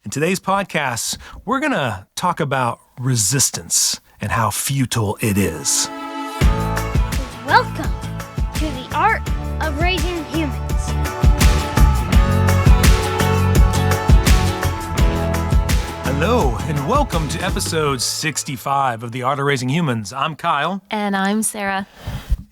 In today's podcast, we're going to talk about resistance and how futile it is. Welcome to the Art of Raising Humans. Hello, and welcome to episode 65 of the Art of Raising Humans. I'm Kyle. And I'm Sarah.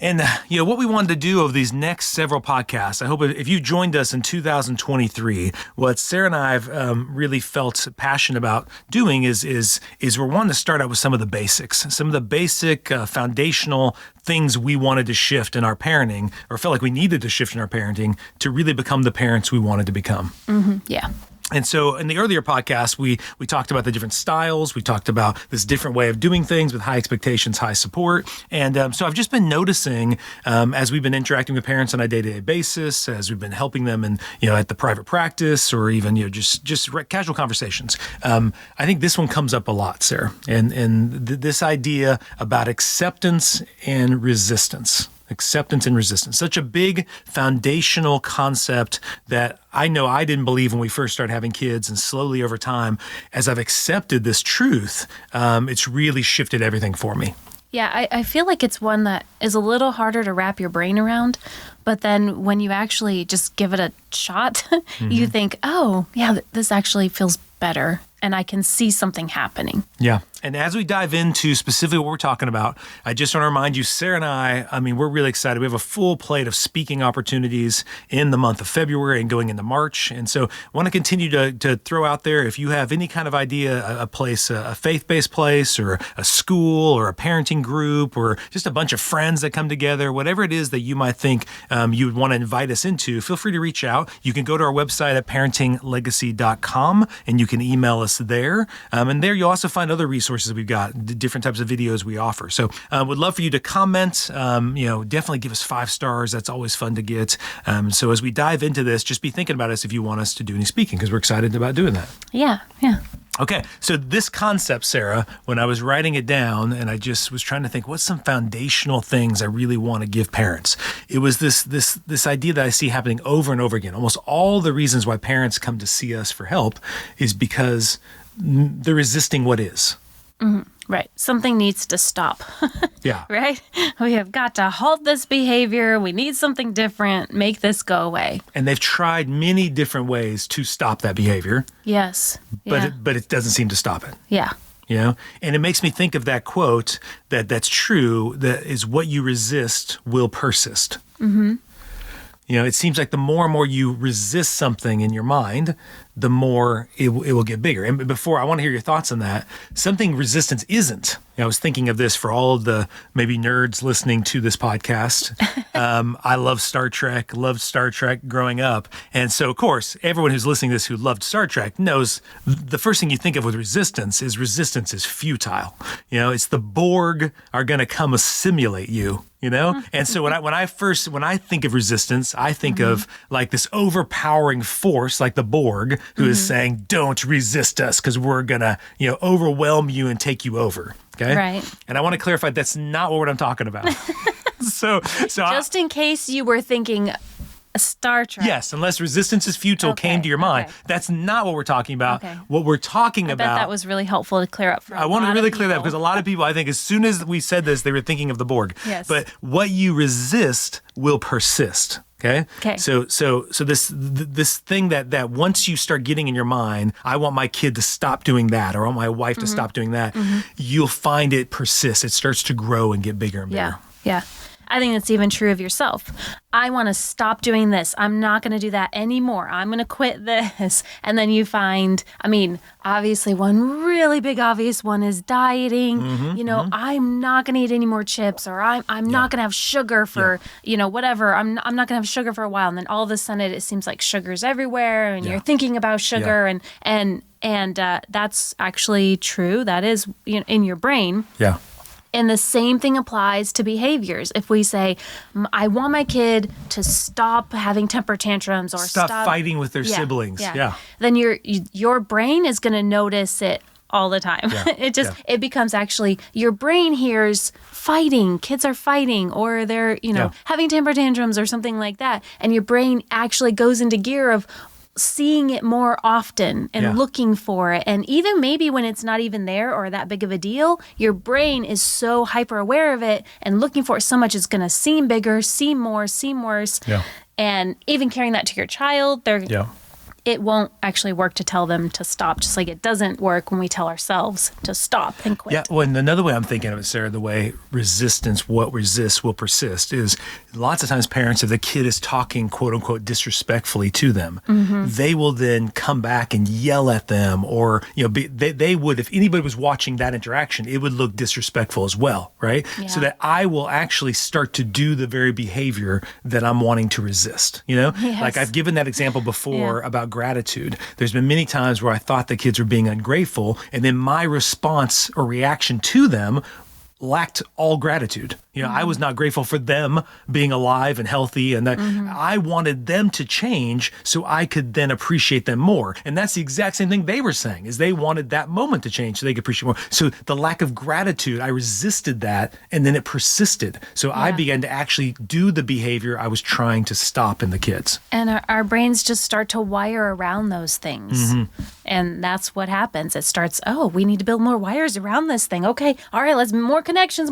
And, what we wanted to do over these next several podcasts, I hope if you joined us in 2023, what Sarah and I have really felt passionate about doing is we're wanting to start out with some of the basics, some of the basic foundational things we wanted to shift in our parenting, or felt like we needed to shift in our parenting to really become the parents we wanted to become. Mm-hmm. Yeah. And so in the earlier podcast, we talked about the different styles. We talked about this different way of doing things with high expectations, high support. And so I've just been noticing as we've been interacting with parents on a day-to-day basis, as we've been helping them in, at the private practice or even, just casual conversations. I think this one comes up a lot, Sarah, and this idea about acceptance and resistance. Acceptance and resistance. Such a big foundational concept that I know I didn't believe when we first started having kids, and slowly over time, as I've accepted this truth, it's really shifted everything for me. Yeah, I feel like it's one that is a little harder to wrap your brain around, but then when you actually just give it a shot, you think, oh, yeah, this actually feels better, and I can see something happening. Yeah. And as we dive into specifically what we're talking about, I just want to remind you, Sarah and I mean, we're really excited. We have a full plate of speaking opportunities in the month of February and going into March. And so I want to continue to throw out there, if you have any kind of idea, a place, a faith-based place or a school or a parenting group or just a bunch of friends that come together, whatever it is that you might think you would want to invite us into, feel free to reach out. You can go to our website at parentinglegacy.com and you can email us there. And there you'll also find other resources we've got, the different types of videos we offer. So would love for you to comment, definitely give us 5 stars. That's always fun to get. So as we dive into this, just be thinking about us if you want us to do any speaking, because we're excited about doing that. Yeah. Okay, so this concept, Sarah, when I was writing it down and I just was trying to think, what's some foundational things I really want to give parents? It was this idea that I see happening over and over again. Almost all the reasons why parents come to see us for help is because they're resisting what is. Mm-hmm. Right. Something needs to stop. Yeah. Right? We have got to halt this behavior. We need something different. Make this go away. And they've tried many different ways to stop that behavior. Yes. But it doesn't seem to stop it. Yeah. And it makes me think of that quote that's true, that is what you resist will persist. Mm-hmm. It seems like the more and more you resist something in your mind, the more it will get bigger. And before, I want to hear your thoughts on that. Something resistance isn't. I was thinking of this for all of the maybe nerds listening to this podcast. I love Star Trek, loved Star Trek growing up. And so, of course, everyone who's listening to this who loved Star Trek knows the first thing you think of with resistance is futile. It's the Borg are going to come assimilate you. And so when I think of resistance, I think of like this overpowering force, like the Borg, who is saying, don't resist us because we're going to, overwhelm you and take you over. Okay. Right. And I want to clarify that's not what I'm talking about. so just in case you were thinking Star Trek. Yes, unless resistance is futile came to your mind. Okay. That's not what we're talking about. Okay. What we're talking about. I bet that was really helpful to clear up for I want to really clear that because a lot of people, I think, as soon as we said this, they were thinking of the Borg. Yes. But what you resist will persist. Okay. So this thing that once you start getting in your mind, I want my kid to stop doing that, or I want my wife to stop doing that, you'll find it persists. It starts to grow and get bigger and bigger. Yeah. I think that's even true of yourself. I want to stop doing this. I'm not going to do that anymore. I'm going to quit this. And then you find, obviously one really big obvious one is dieting. I'm not going to eat any more chips, or I'm not going to have sugar for, whatever. I'm not going to have sugar for a while. And then all of a sudden it seems like sugar's everywhere and you're thinking about sugar and that's actually true. That is in your brain. Yeah. And the same thing applies to behaviors. If we say, I want my kid to stop having temper tantrums or stop fighting with their siblings. Yeah. Then your brain is going to notice it all the time. Yeah. It becomes actually your brain hears fighting, kids are fighting, or they're, having temper tantrums or something like that. And your brain actually goes into gear of, seeing it more often and Yeah. looking for it. And even maybe when it's not even there or that big of a deal, your brain is so hyper aware of it and looking for it so much, it's going to seem bigger, seem more, seem worse. Yeah. And even carrying that to your child, Yeah. it won't actually work to tell them to stop, just like it doesn't work when we tell ourselves to stop and quit. Yeah, well, and another way I'm thinking of it, Sarah, the way what resists will persist is lots of times parents, if the kid is talking, quote unquote, disrespectfully to them, they will then come back and yell at them, or, they would, if anybody was watching that interaction, it would look disrespectful as well, right? Yeah. So that I will actually start to do the very behavior that I'm wanting to resist, Yes. Like I've given that example before about gratitude. There's been many times where I thought the kids were being ungrateful, and then my response or reaction to them lacked all gratitude. I was not grateful for them being alive and healthy, and that I wanted them to change so I could then appreciate them more. And that's the exact same thing they were saying, is they wanted that moment to change so they could appreciate more. So the lack of gratitude, I resisted that, and then it persisted. So I began to actually do the behavior I was trying to stop in the kids. And our brains just start to wire around those things. And that's what happens. It starts, we need to build more wires around this thing. Okay, all right, let's more connection,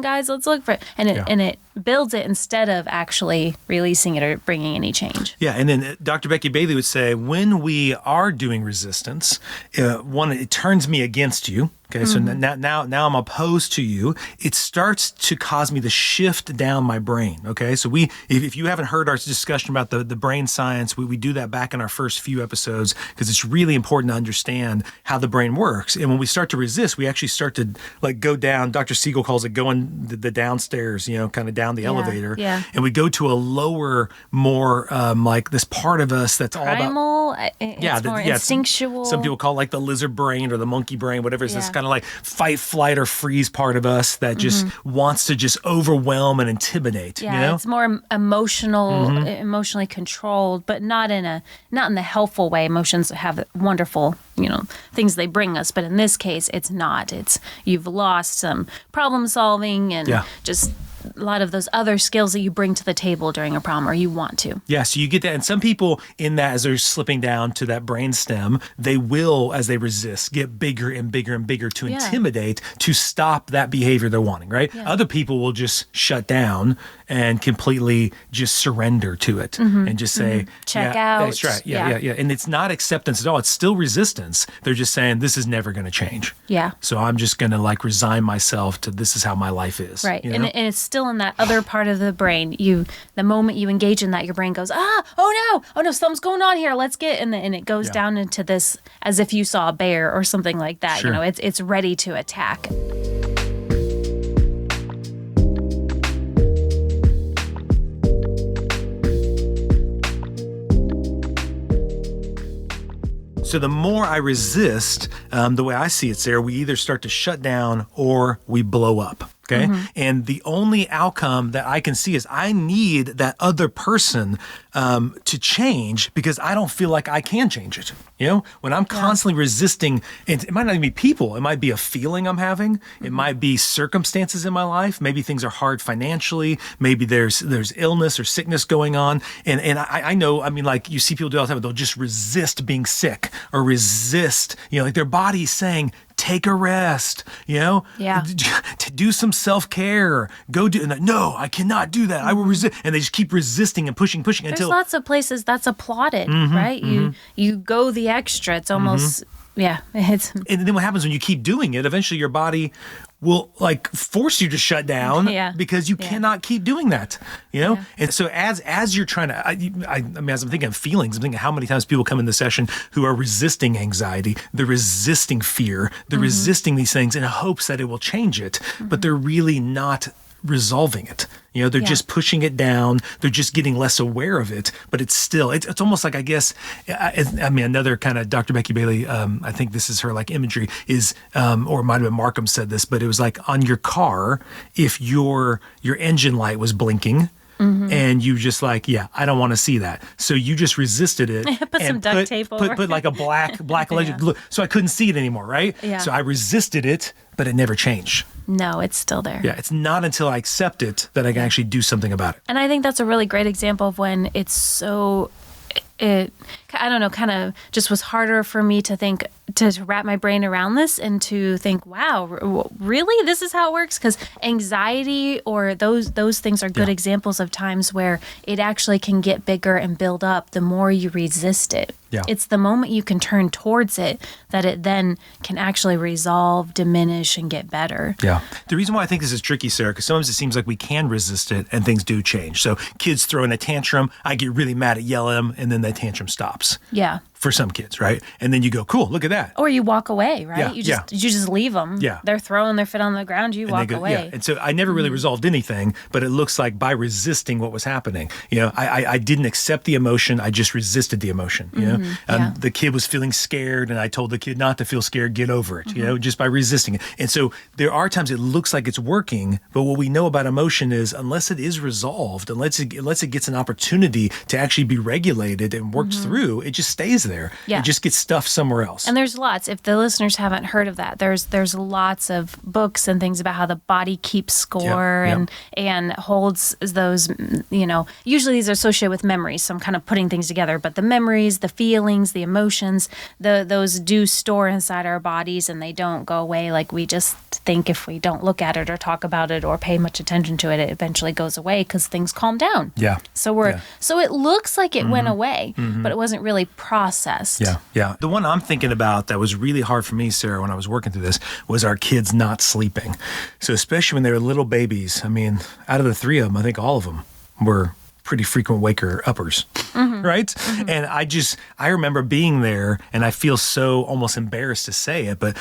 guys. Let's look for it. And it builds it instead of actually releasing it or bringing any change. Yeah, and then Dr. Becky Bailey would say, when we are doing resistance, it turns me against you. Okay, so now I'm opposed to you. It starts to cause me to shift down my brain. Okay, so if you haven't heard our discussion about the brain science, we do that back in our first few episodes, because it's really important to understand how the brain works. And when we start to resist, we actually start to go down. Dr. Siegel calls it going the downstairs, kind of down the elevator. Yeah. And we go to a lower, more like this part of us that's Primal, all about it's more instinctual. Some people call it the lizard brain or the monkey brain, whatever. It's this kind of like fight, flight, or freeze part of us that just wants to just overwhelm and intimidate. Yeah, it's more emotionally controlled, but not in the helpful way. Emotions have wonderful, things they bring us, but in this case, it's not. It's you've lost some problem solving and just a lot of those other skills that you bring to the table during a problem, or you want to. Yeah, so you get that. And some people in that, as they're slipping down to that brain stem, they will, as they resist, get bigger and bigger and bigger to intimidate, to stop that behavior they're wanting, right? Yeah. Other people will just shut down and completely just surrender to it and just say, check out. That's right. Yeah. And it's not acceptance at all. It's still resistance. They're just saying, this is never going to change. Yeah. So I'm just going to resign myself to this is how my life is. Right. And it's still in that other part of the brain. The moment you engage in that, your brain goes, oh no, something's going on here. Let's get, and it goes down into this as if you saw a bear or something like that. Sure. It's ready to attack. So the more I resist, the way I see it, Sarah, we either start to shut down or we blow up. Okay. And the only outcome that I can see is I need that other person to change, because I don't feel like I can change it. When I'm constantly resisting, and it might not even be people, it might be a feeling I'm having. It might be circumstances in my life. Maybe things are hard financially. Maybe there's illness or sickness going on. And I know, you see people do all the time, they'll just resist being sick or resist, like their body's saying, take a rest, to do some self-care, go do, no, I cannot do that. I will resist. And they just keep resisting and pushing There's until. There's lots of places that's applauded, right? You go the extra. It's almost, it's. And then what happens when you keep doing it, eventually your body will force you to shut down because you cannot keep doing that, And so as you're trying to, as I'm thinking of feelings, I'm thinking how many times people come in the session who are resisting anxiety, they're resisting fear, they're resisting these things in hopes that it will change it, but they're really not resolving it. They're just pushing it down. They're just getting less aware of it, but it's still, it's almost like, I guess, another kind of Dr. Becky Bailey, I think this is her imagery is, or it might have been Markham said this, but it was like on your car, if your engine light was blinking, and you just I don't want to see that. So you just resisted it. Put some duct tape over. Put like a black legend, so I couldn't see it anymore, right? Yeah. So I resisted it, but it never changed. No, it's still there. Yeah, it's not until I accept it that I can actually do something about it. And I think that's a really great example of when it's I don't know, kind of just was harder for me to think, to wrap my brain around this and to think, wow, really? This is how it works? Because anxiety or those things are good examples of times where it actually can get bigger and build up the more you resist it. Yeah. It's the moment you can turn towards it that it then can actually resolve, diminish, and get better. Yeah. The reason why I think this is tricky, Sarah, because sometimes it seems like we can resist it and things do change. So kids throw in a tantrum, I get really mad at yell at them, and then that tantrum stops. Yeah. For some kids, right? And then you go, cool, look at that. Or you walk away, right? Yeah, you just leave them. Yeah. They're throwing their fit on the ground, you walk away. Yeah. And so I never really resolved anything, but it looks like by resisting what was happening, I didn't accept the emotion. I just resisted the emotion, The kid was feeling scared and I told the kid not to feel scared, get over it, just by resisting it. And so there are times it looks like it's working, but what we know about emotion is unless it is resolved, unless it gets an opportunity to actually be regulated and worked through, it just stays there. Yeah. It just gets stuffed somewhere else. And there's lots, if the listeners haven't heard of that, there's lots of books and things about how the body keeps score and holds those, usually these are associated with memories. So I'm kind of putting things together, but the memories, the feelings, the emotions, those do store inside our bodies and they don't go away. Like we just think if we don't look at it or talk about it or pay much attention to it, it eventually goes away because things calm down. Yeah. So it looks like it went away, but it wasn't really processed. Yeah. The one I'm thinking about that was really hard for me, Sarah, when I was working through this was our kids not sleeping. So especially when they were little babies, I mean, out of the three of them, I think all of them were pretty frequent waker uppers, right? Mm-hmm. And I remember being there and I feel so almost embarrassed to say it, but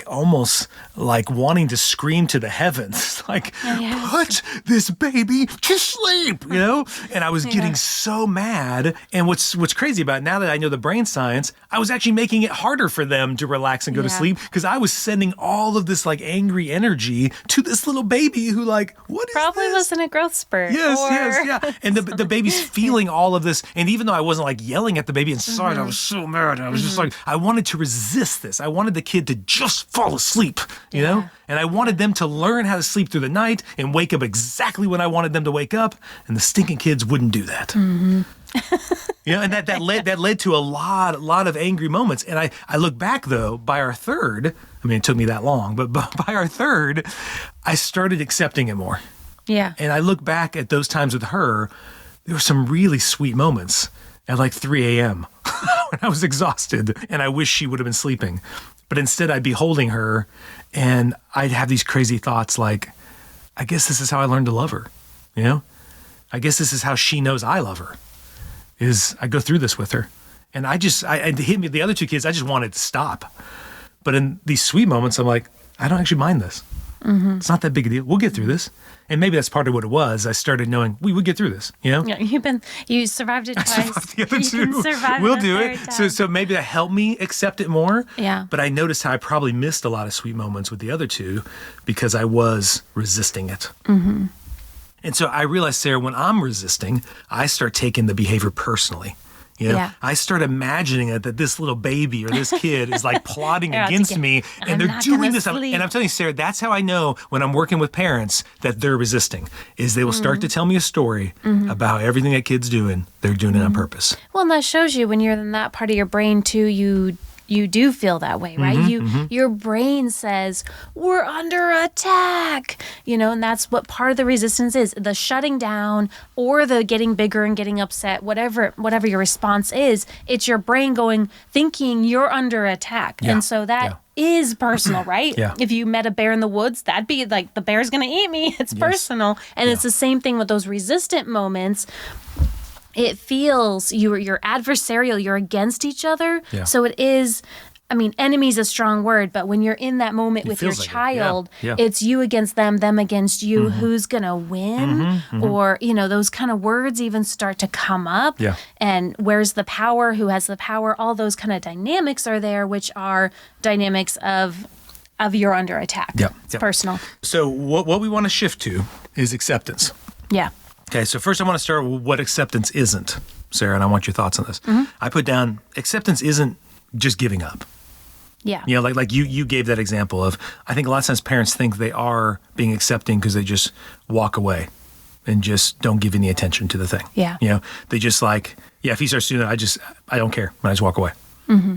almost like wanting to scream to the heavens, put this baby to sleep, And I was getting so mad. And what's crazy about it, now that I know the brain science, I was actually making it harder for them to relax and go to sleep because I was sending all of this angry energy to this little baby who what is probably this? was in a growth spurt. Yes, yeah. And the baby's feeling all of this. And even though I wasn't yelling at the baby inside, I was so mad. I was just I wanted to resist this. I wanted the kid to just fall asleep, you know? And I wanted them to learn how to sleep through the night and wake up exactly when I wanted them to wake up. And the stinking kids wouldn't do that. Mm-hmm. And that led to a lot of angry moments. And I look back though, by our third, I mean, it took me that long, but by our third, I started accepting it more. Yeah. And I look back at those times with her, there were some really sweet moments at 3 a.m. when I was exhausted and I wish she would have been sleeping. But instead I'd be holding her and I'd have these crazy thoughts I guess this is how I learned to love her. I guess this is how she knows I love her, is I go through this with her. And it hit me, the other two kids, I just wanted to stop. But in these sweet moments, I'm like, I don't actually mind this. Mm-hmm. It's not that big a deal. We'll get through this. And maybe that's part of what it was. I started knowing we would get through this, Yeah, you survived it twice. I survived the other two. We'll do it. So maybe that helped me accept it more. Yeah. But I noticed how I probably missed a lot of sweet moments with the other two because I was resisting it. Mm-hmm. And so I realized, Sarah, when I'm resisting, I start taking the behavior personally. I start imagining it that this little baby or this kid is plotting against me and they're doing this. And I'm telling you, Sarah, that's how I know when I'm working with parents that they're resisting, is they will start to tell me a story about everything that kid's doing. They're doing it on purpose. Well, and that shows you when you're in that part of your brain too, you do feel that way, right? Your brain says, we're under attack, and that's what part of the resistance is, the shutting down or the getting bigger and getting upset, whatever your response is, it's your brain thinking you're under attack. Yeah. And so that is personal, right? Yeah. If you met a bear in the woods, that'd be the bear's going to eat me. It's personal. And it's the same thing with those resistant moments. It feels you're adversarial, you're against each other. Yeah. So it is, enemy is a strong word, but when you're in that moment with your child, it's you against them against you, who's going to win? Or, those kind of words even start to come up. Yeah. And where's the power? Who has the power? All those kind of dynamics are there, which are dynamics of you're under attack. Yeah. It's personal. So what we want to shift to is acceptance. Yeah. Okay, so first I want to start with what acceptance isn't, Sarah, and I want your thoughts on this. I put down, acceptance isn't just giving up. Yeah. Like you gave that example of, I think a lot of times parents think they are being accepting because they just walk away. and just don't give any attention to the thing. Yeah. They just like, if he starts doing that, I don't care. I just walk away.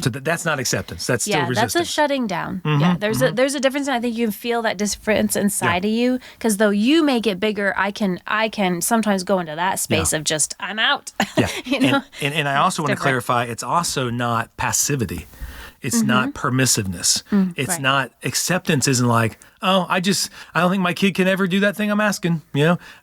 So that's not acceptance. That's still resistance. That's a shutting down. Yeah, there's a difference, and I think you feel that difference inside of you, because though you make it bigger, I can sometimes go into that space of just, I'm out. Yeah. And I also want to clarify, it's also not passivity. It's not permissiveness. It's not, acceptance isn't like, I don't think my kid can ever do that thing I'm asking,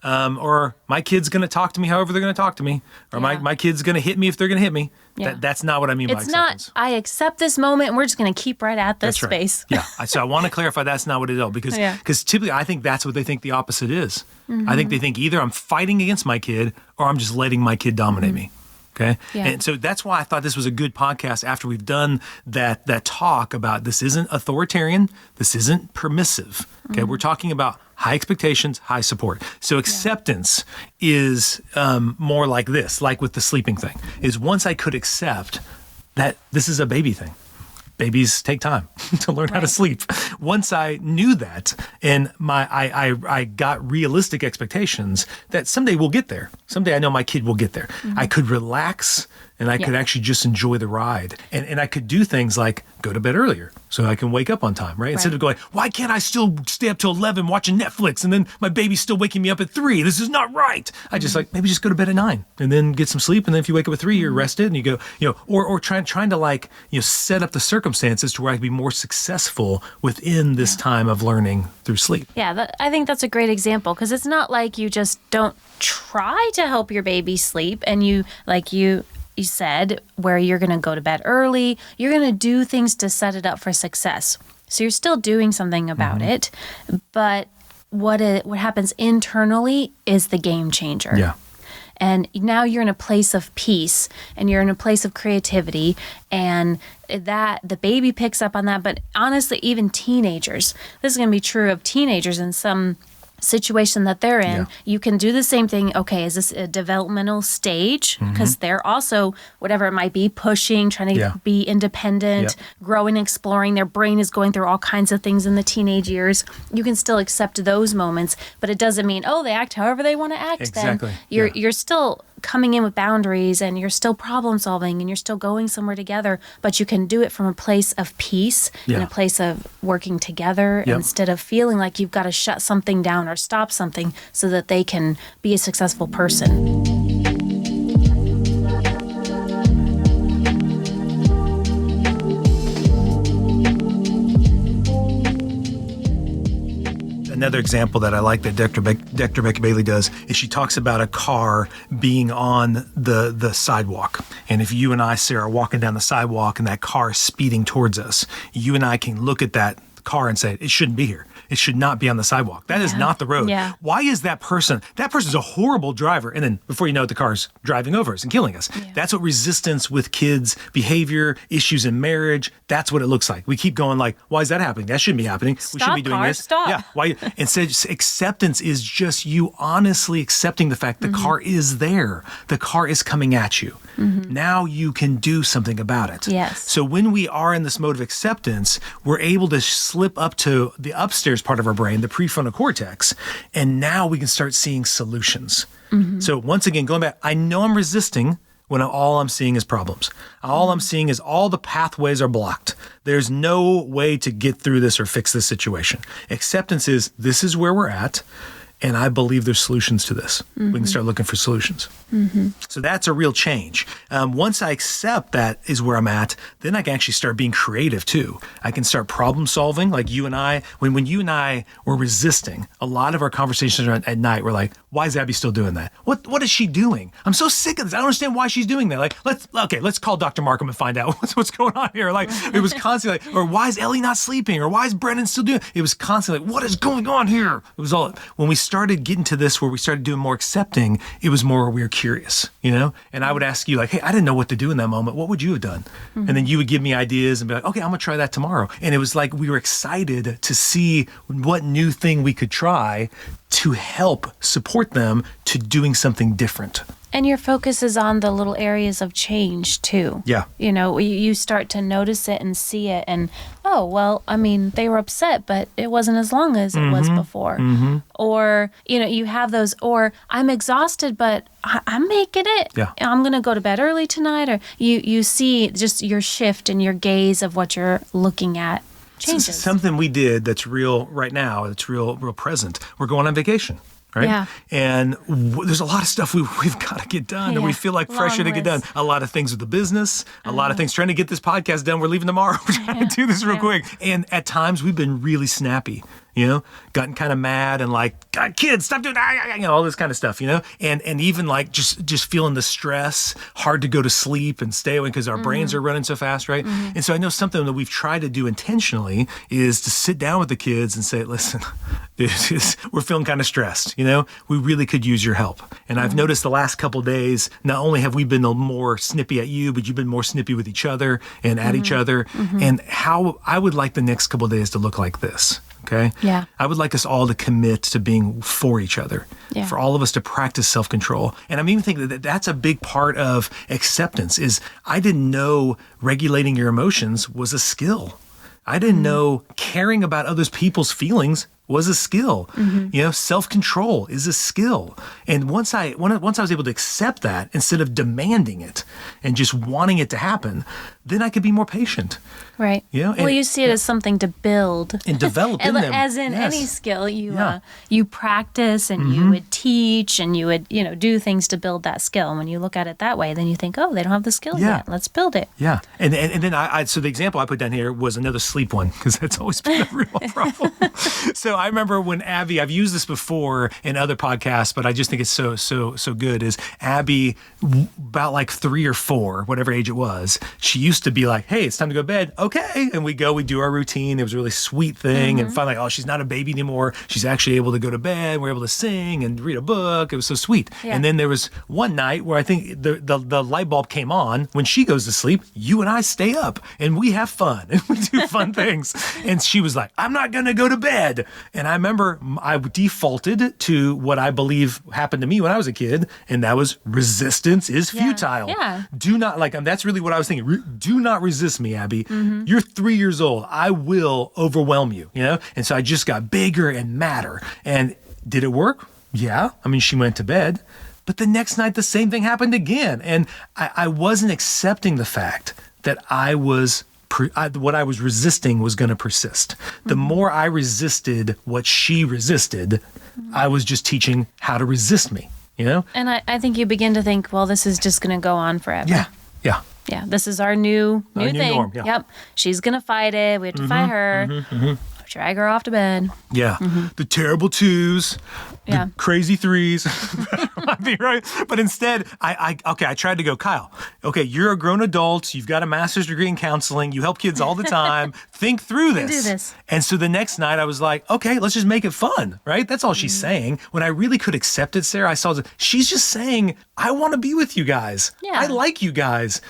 or my kid's going to talk to me however they're going to talk to me, or my kid's going to hit me if they're going to hit me. Yeah. That's not what I mean by acceptance. It's not, I accept this moment and we're just going to keep right at this space. Yeah. So I want to clarify that's not what it is, because typically I think that's what they think the opposite is. I think they think either I'm fighting against my kid or I'm just letting my kid dominate me. Okay. Yeah. And so that's why I thought this was a good podcast after we've done that talk about this isn't authoritarian. This isn't permissive. Okay. We're talking about high expectations, high support. So acceptance is more like this, like with the sleeping thing, is once I could accept that this is a baby thing. Babies take time to learn how to sleep. Once I knew that, and I got realistic expectations that someday we'll get there. Someday I know my kid will get there. I could relax and I could actually just enjoy the ride. And I could do things like go to bed earlier so I can wake up on time, right? Instead of going, why can't I still stay up till 11 watching Netflix and then my baby's still waking me up at 3? This is not right. I just maybe just go to bed at 9 and then get some sleep. And then if you wake up at 3, you're rested and you go, or trying to set up the circumstances to where I can be more successful within this time of learning through sleep. Yeah, I think that's a great example, because it's not like you just don't try to help your baby sleep and you said, where you're going to go to bed early, you're going to do things to set it up for success. So you're still doing something about it, but what happens internally is the game changer. Yeah. And now you're in a place of peace and you're in a place of creativity, and that the baby picks up on that. But honestly, even teenagers, this is going to be true of teenagers in some situation that they're in. You can do the same thing. Okay, is this a developmental stage? Because they're also, whatever it might be, pushing, trying to be independent, growing, exploring. Their brain is going through all kinds of things in the teenage years. You can still accept those moments, but it doesn't mean, they act however they want to act. Exactly. Then you're still coming in with boundaries, and you're still problem solving, and you're still going somewhere together, but you can do it from a place of peace and a place of working together instead of feeling like you've got to shut something down or stop something so that they can be a successful person. Another example that I like that Dr. Becky Bailey does is she talks about a car being on the sidewalk. And if you and I, Sarah, are walking down the sidewalk and that car is speeding towards us, you and I can look at that car and say, it shouldn't be here. It should not be on the sidewalk. That is not the road. Yeah. Why is that person's a horrible driver. And then before you know it, the car's driving over us and killing us. Yeah. That's what resistance with kids, behavior, issues in marriage, that's what it looks like. We keep going like, why is that happening? That shouldn't be happening. We shouldn't be doing this. Stop. Yeah. Why? Instead, acceptance is just you honestly accepting the fact the car is there. The car is coming at you. Now you can do something about it. Yes. So when we are in this mode of acceptance, we're able to slip up to the upstairs part of our brain, the prefrontal cortex, and now we can start seeing solutions. So once again, going back, I know I'm resisting when all I'm seeing is problems. All I'm seeing is all the pathways are blocked. There's no way to get through this or fix this situation. Acceptance is, this is where we're at, and I believe there's solutions to this. We can start looking for solutions. So that's a real change. Once I accept that is where I'm at, then I can actually start being creative too. I can start problem solving, like you and I. When you and I were resisting, a lot of our conversations at night were like, why is Abby still doing that? What is she doing? I'm so sick of this. I don't understand why she's doing that. Like, let's call Dr. Markham and find out what's going on here. Like, it was constantly like, or why is Ellie not sleeping? Or why is Brennan still doing it? It was constantly like, what is going on here? It was all, when we started getting to this, where we started doing more accepting, it was more we were curious, And I would ask you like, hey, I didn't know what to do in that moment. What would you have done? And then you would give me ideas and be like, okay, I'm gonna try that tomorrow. And it was like we were excited to see what new thing we could try to help support them to doing something different. And your focus is on the little areas of change too. Yeah. You know, you start to notice it and see it and, oh, well, I mean, they were upset, but it wasn't as long as it was before. Or, you know, you have those, or I'm exhausted, but I'm making it. Yeah. I'm going to go to bed early tonight. Or you see just your shift and your gaze of what you're looking at changes. Something we did that's real right now, that's real present. We're going on vacation. Right? Yeah. And there's a lot of stuff we've got to get done, and we feel like pressure to get done. A lot of things with the business, a lot of things trying to get this podcast done. We're leaving tomorrow. We're trying to do this real quick. And at times we've been really snappy, you know, gotten kind of mad and like, God, kids, stop doing that, you know, all this kind of stuff, you know, and even like just feeling the stress, hard to go to sleep and stay awake because our brains are running so fast, right? And so I know something that we've tried to do intentionally is to sit down with the kids and say, listen, we're feeling kind of stressed, you know, we really could use your help. And I've noticed the last couple of days, not only have we been more snippy at you, but you've been more snippy with each other and at each other. And how I would like the next couple of days to look like this. Okay? Yeah. I would like us all to commit to being for each other, for all of us to practice self-control. And I'm even thinking that that's a big part of acceptance is I didn't know regulating your emotions was a skill. I didn't know caring about other people's feelings was a skill. You know, self-control is a skill. And once I was able to accept that instead of demanding it and just wanting it to happen, then I could be more patient. Right. You know, well, you see it as something to build and develop in them. As in any skill, you practice and you would teach and you would, you know, do things to build that skill. And when you look at it that way, then you think, oh, they don't have the skill yet. Let's build it. Yeah. And then so the example I put down here was another sleep one because that's always been a real problem. So I remember when Abby, I've used this before in other podcasts, but I just think it's so good, is Abby, about like 3 or 4, whatever age it was, she used to be like, hey, it's time to go to bed. Okay. And we do our routine. It was a really sweet thing. And finally, oh, she's not a baby anymore. She's actually able to go to bed. We're able to sing and read a book. It was so sweet. Yeah. And then there was one night where I think the light bulb came on. When she goes to sleep, you and I stay up and we have fun and we do fun things. And she was like, I'm not going to go to bed. And I remember I defaulted to what I believe happened to me when I was a kid, and that was resistance is futile. Yeah. Do not, that's really what I was thinking. Do not resist me, Abby. You're 3 years old. I will overwhelm you, you know? And so I just got bigger and madder. And did it work? Yeah. I mean, she went to bed. But the next night, the same thing happened again. And I wasn't accepting the fact that what I was resisting was going to persist. The more I resisted what she resisted, I was just teaching how to resist me, you know? And I think you begin to think, well, this is just going to go on forever. Yeah. Yeah, this is our new thing. Norm, yeah. Yep. She's going to fight it. We have to fight her. Drag her off to bed. Yeah. The terrible 2s. Yeah. The crazy 3s. Might be right. But instead, I tried to go, Kyle, okay, you're a grown adult. You've got a master's degree in counseling. You help kids all the time. Think through this. Do this. And so the next night I was like, okay, let's just make it fun, right? That's all she's saying. When I really could accept it, Sarah, I saw that she's just saying, I want to be with you guys. Yeah. I like you guys.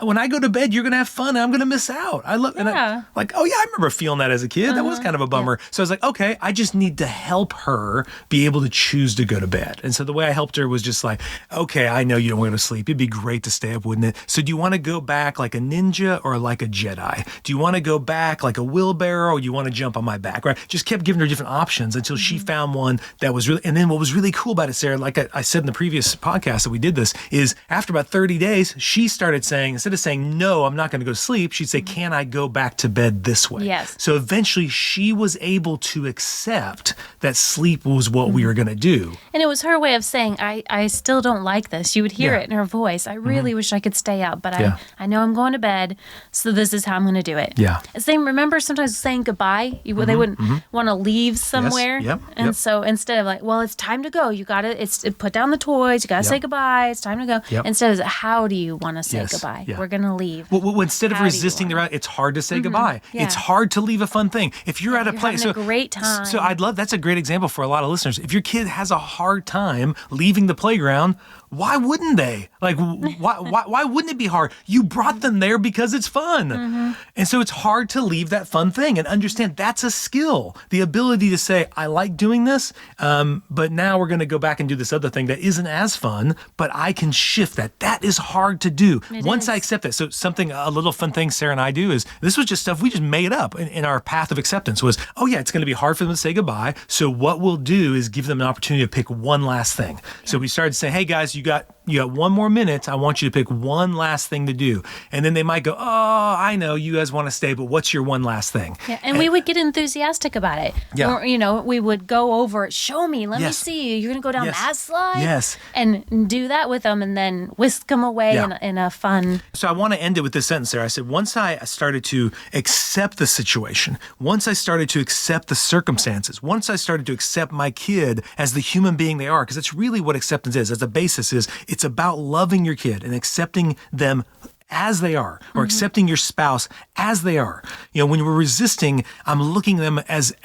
When I go to bed, you're going to have fun and I'm going to miss out. I love, and I remember feeling that as a kid. That was kind of a bummer. So I was like, okay, I just need to help her be able to choose to go to bed. And so the way I helped her was just like, okay, I know you don't want to sleep. It'd be great to stay up, wouldn't it? So do you want to go back like a ninja or like a Jedi? Do you want to go back like a wheelbarrow or you want to jump on my back, right? Just kept giving her different options until she found one that was really, and then what was really cool about it, Sarah, like I said in the previous podcast that we did this, is after about 30 days, she started saying, instead of saying, no, I'm not going to go to sleep, she'd say, can I go back to bed this way? Yes. So eventually she was able to accept that sleep was what we were going to do. And it was her way of saying, I still don't like this. You would hear it in her voice. I really wish I could stay up, but I know I'm going to bed, so this is how I'm going to do it. Yeah. Same, remember sometimes saying goodbye? They wouldn't want to leave somewhere. Yes. Yep. And so instead of like, well, it's time to go. You got to put down the toys. You got to say goodbye. It's time to go. Yep. Instead of, how do you want to say goodbye? Yeah. We're going to leave. Well, instead of resisting it's hard to say goodbye. Yeah. It's hard to leave a fun thing. If you're at a place, having a great time. So that's a great example for a lot of listeners. If your kid has a hard time leaving the playground, Why wouldn't they? Like, why wouldn't it be hard? You brought them there because it's fun. And so it's hard to leave that fun thing and understand that's a skill. The ability to say, I like doing this, but now we're going to go back and do this other thing that isn't as fun, but I can shift that. That is hard to do. Once I accept that. So a little fun thing Sarah and I do is, this was just stuff we just made up in our path of acceptance was, oh yeah, it's going to be hard for them to say goodbye. So what we'll do is give them an opportunity to pick one last thing. So we started saying, hey guys, you got 1 more minute. I want you to pick one last thing to do. And then they might go, oh, I know you guys want to stay, but what's your one last thing? Yeah, and we would get enthusiastic about it. Yeah. Or, we would go over it. Show me. Let me see. You're going to go down that slide? Yes. And do that with them and then whisk them away in a fun... So I want to end it with this sentence there. I said, once I started to accept the situation, once I started to accept the circumstances, once I started to accept my kid as the human being they are, because that's really what acceptance is. As a basis is, it's about loving your kid and accepting them as they are, or accepting your spouse as they are. When we're resisting, I'm looking at them as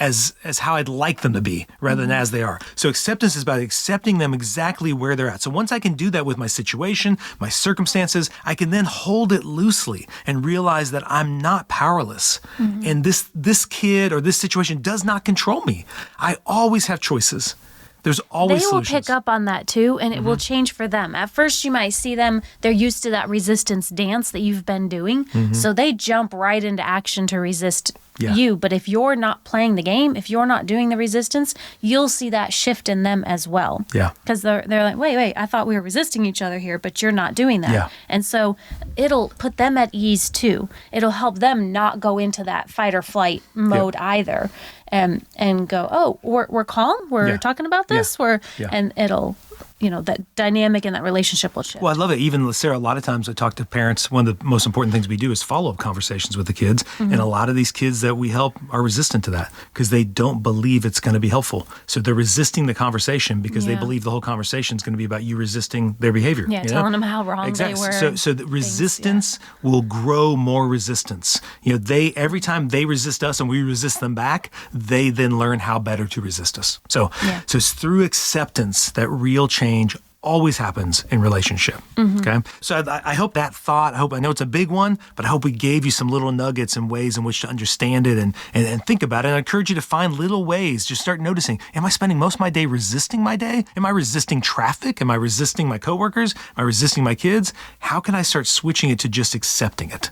how I'd like them to be rather than as they are. So acceptance is about accepting them exactly where they're at. So once I can do that with my situation, my circumstances, I can then hold it loosely and realize that I'm not powerless. And this kid or this situation does not control me. I always have choices. There's always solutions. They will pick up on that too, and it will change for them. At first, you might see them, they're used to that resistance dance that you've been doing, so they jump right into action to resist you. But if you're not playing the game, if you're not doing the resistance, you'll see that shift in them as well. Yeah. Because they're like, wait, I thought we were resisting each other here, but you're not doing that. Yeah. And so it'll put them at ease too. It'll help them not go into that fight or flight mode either. And go, oh, we're calm. We're talking about this. And it'll, that dynamic and that relationship will shift. Well, I love it. Even Sarah, a lot of times I talk to parents. One of the most important things we do is follow-up conversations with the kids. And a lot of these kids that we help are resistant to that because they don't believe it's going to be helpful. So they're resisting the conversation because they believe the whole conversation is going to be about you resisting their behavior. Yeah, telling them how wrong they were. So the resistance will grow more resistance. Every time they resist us and we resist them back, they then learn how better to resist us. So it's through acceptance that real change always happens in relationship. Okay. So I hope that thought, I know it's a big one, but I hope we gave you some little nuggets and ways in which to understand it and think about it. And I encourage you to find little ways. Just start noticing, am I spending most of my day resisting my day? Am I resisting traffic? Am I resisting my coworkers? Am I resisting my kids? How can I start switching it to just accepting it?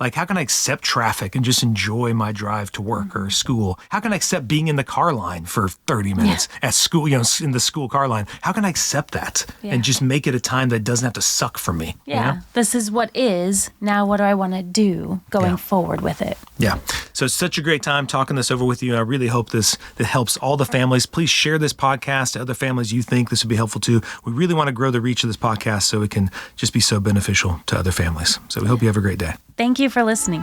Like how can I accept traffic and just enjoy my drive to work or school? How can I accept being in the car line for 30 minutes at school, in the school car line? How can I accept that? And just make it a time that doesn't have to suck for me. Yeah. This is what is. Now what do I want to do going forward with it? Yeah. So it's such a great time talking this over with you. I really hope that helps all the families. Please share this podcast to other families you think this would be helpful to. We really want to grow the reach of this podcast so it can just be so beneficial to other families. So we hope you have a great day. Thank you for listening.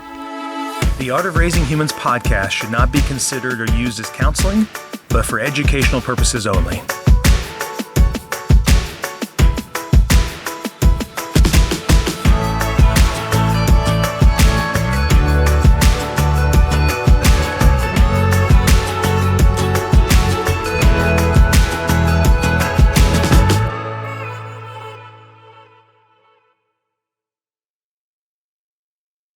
The Art of Raising Humans podcast should not be considered or used as counseling, but for educational purposes only.